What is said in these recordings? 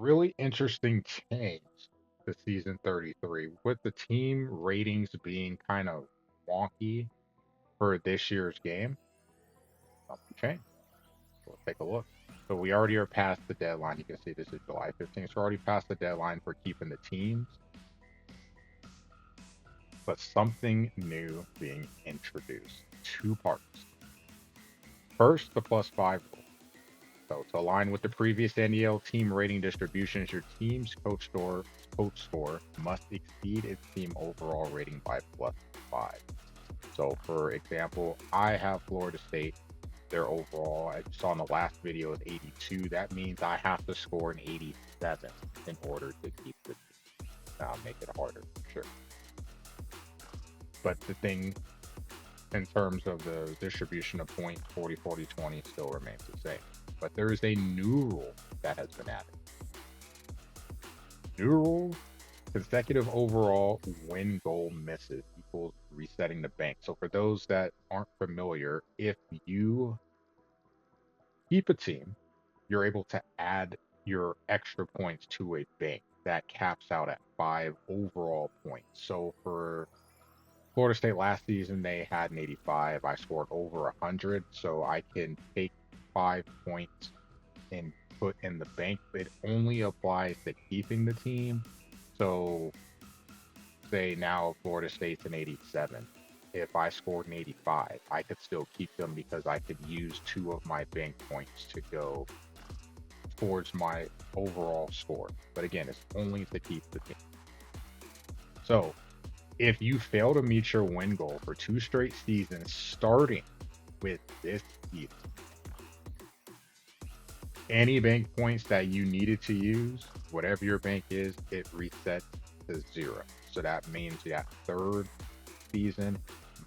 really interesting change to season 33 with the team ratings being kind of wonky for this year's game. Something changed. So let's take a look. So we already are past the deadline. You can see this is July 15th. So we're already past the deadline for keeping the teams, but something new being introduced. Two parts. First, the +5 rule. So to align with the previous NDL team rating distributions, your team's coach score must exceed its team overall rating by +5. So for example, I have Florida State. Their overall, I saw in the last video, is 82. That means I have to score an 87 in order to keep the team. Now make it harder, sure. But the thing in terms of the distribution of points, 40, 40, 20 still remains the same. But there is a new rule that has been added. New rule: consecutive overall win goal misses equals resetting the bank. So for those that aren't familiar, if you keep a team, you're able to add your extra points to a bank that caps out at 5 overall points. So for Florida State last season, they had an 85. I scored over 100, so I can take 5 points and put in the bank. It only applies to keeping the team. So say now Florida State's an 87. If I scored an 85, I could still keep them because I could use two of my bank points to go towards my overall score. But again, it's only to keep the team. So if you fail to meet your win goal for 2 straight seasons, starting with this season, any bank points that you needed to use, whatever your bank is, it resets to 0. So that means that third season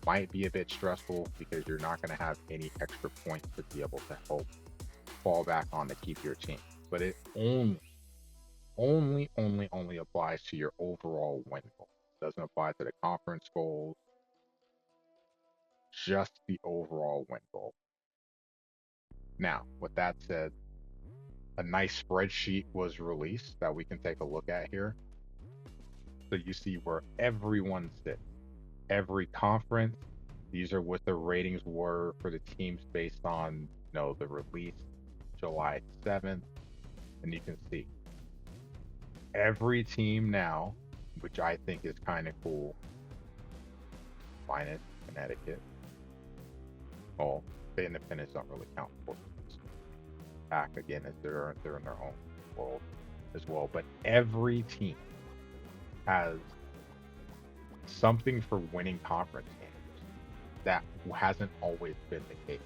might be a bit stressful because you're not going to have any extra points to be able to help fall back on to keep your team. But it only applies to your overall win goal. It doesn't apply to the conference goals, just the overall win goal. Now, with that said, a nice spreadsheet was released that we can take a look at here. So you see where everyone sits, every conference. These are what the ratings were for the teams based on, the release July 7th. And you can see every team now, which I think is kind of cool, minus Connecticut. Well, the independents don't really count for this. Back again, as they're in their own world as well. But every team has something for winning conference games that hasn't always been the case.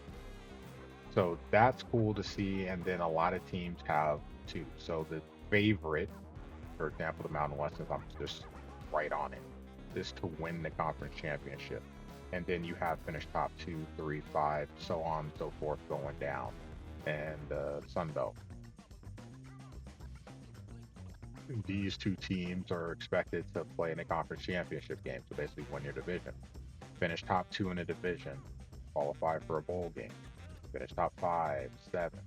So that's cool to see. And then a lot of teams have too. So the favorite, for example, the Mountain West, since I'm just right on it, is to win the conference championship. And then you have finished top 2, 3, 5, so on and so forth going down. And Sun Belt. These two teams are expected to play in a conference championship game, so basically win your division. Finish top 2 in a division, qualify for a bowl game, finish top 5, 7.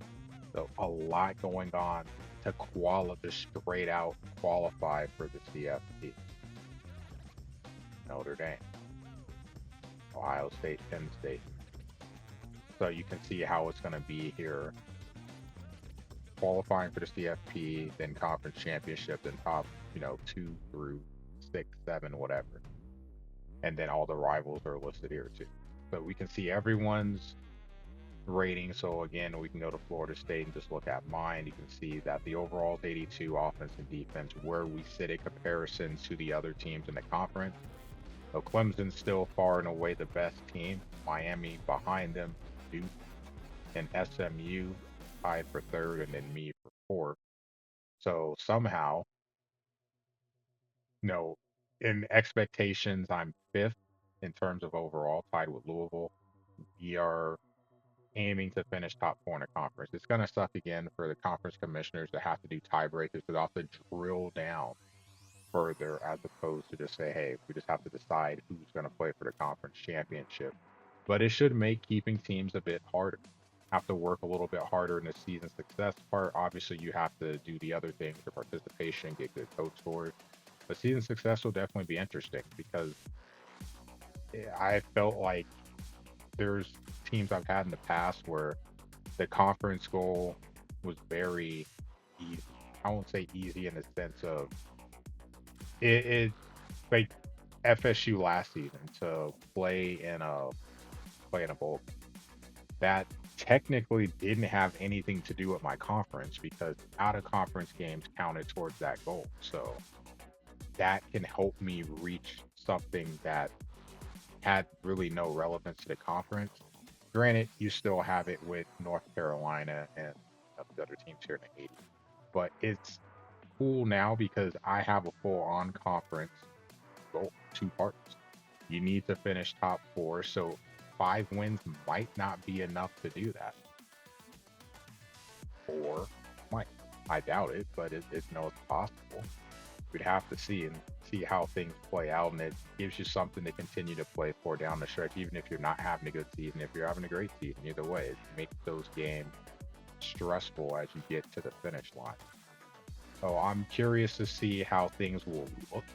So a lot going on to straight out qualify for the CFP. Notre Dame, Ohio State, Penn State. So you can see how it's going to be here. Qualifying for the CFP, then conference championship, then top, 2 through 6, 7, whatever. And then all the rivals are listed here too. So we can see everyone's rating. So again, we can go to Florida State and just look at mine. You can see that the overall is 82, offense and defense, where we sit in comparison to the other teams in the conference. So Clemson's still far and away the best team. Miami behind them, Duke and SMU tied for third, and then me for fourth. So somehow, in expectations, I'm fifth in terms of overall, tied with Louisville. We are aiming to finish top 4 in the conference. It's going to suck again for the conference commissioners to have to do tiebreakers, to have to drill down further as opposed to just say, hey, we just have to decide who's going to play for the conference championship. But it should make keeping teams a bit harder. have to work a little bit harder in the season success part. Obviously, you have to do the other things for participation, get good coach scores. But season success will definitely be interesting because I felt like there's teams I've had in the past where the conference goal was very easy. I won't say easy in the sense of it like FSU last season to play in a bowl that technically didn't have anything to do with my conference because out of conference games counted towards that goal. So that can help me reach something that had really no relevance to the conference. Granted, you still have it with North Carolina and the other teams here in the 80s, but it's cool now because I have a full on conference goal, two parts. You need to finish top four, so 5 wins might not be enough to do that, or might. I doubt it, but it's no, it's possible. We'd have to see how things play out, and it gives you something to continue to play for down the stretch, even if you're not having a good season. If you're having a great season, either way, it makes those games stressful as you get to the finish line. So I'm curious to see how things will look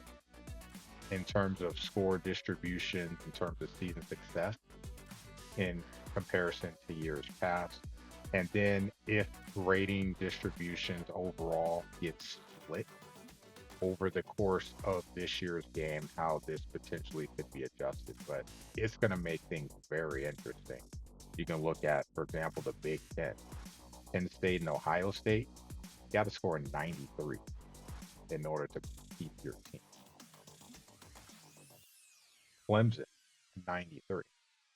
in terms of score distribution, in terms of season success in comparison to years past. And then if rating distributions overall get split over the course of this year's game, how this potentially could be adjusted. But it's going to make things very interesting. You can look at, for example, the Big Ten. Penn State and Ohio State, you got to score 93 in order to keep your team. Clemson, 93.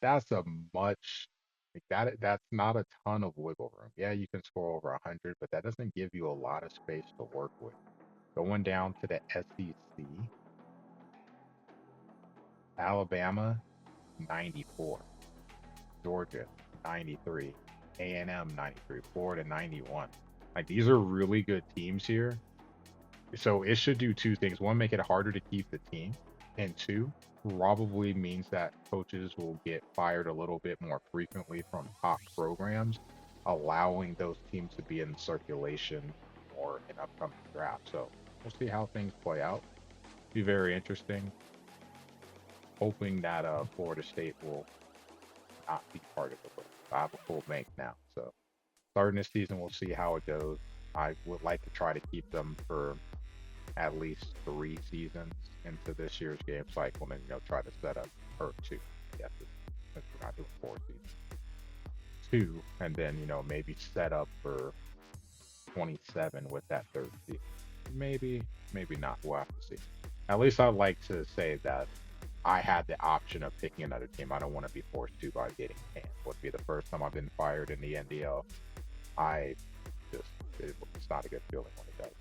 That's a much like that's not a ton of wiggle room. Yeah, you can score over 100, but that doesn't give you a lot of space to work with. Going down to the SEC, Alabama, 94. Georgia, 93. A&M, 93. Florida, 91. Like these are really good teams here. So it should do two things. One, make it harder to keep the team. And two, probably means that coaches will get fired a little bit more frequently from top programs, allowing those teams to be in circulation or in upcoming drafts. So we'll see how things play out. Be very interesting. Hoping that Florida State will not be part of the list. I have a full bank now. So starting this season, we'll see how it goes. I would like to try to keep them for at least 3 seasons into this year's game cycle, and try to set up or 2. Yes, since we're not doing 4 seasons, 2, and then maybe set up for 27 with that 3rd season. Maybe not. We'll have to see. At least I'd like to say that I had the option of picking another team. I don't want to be forced to by getting canned. Would be the first time I've been fired in the NDL. I just it's not a good feeling when it does.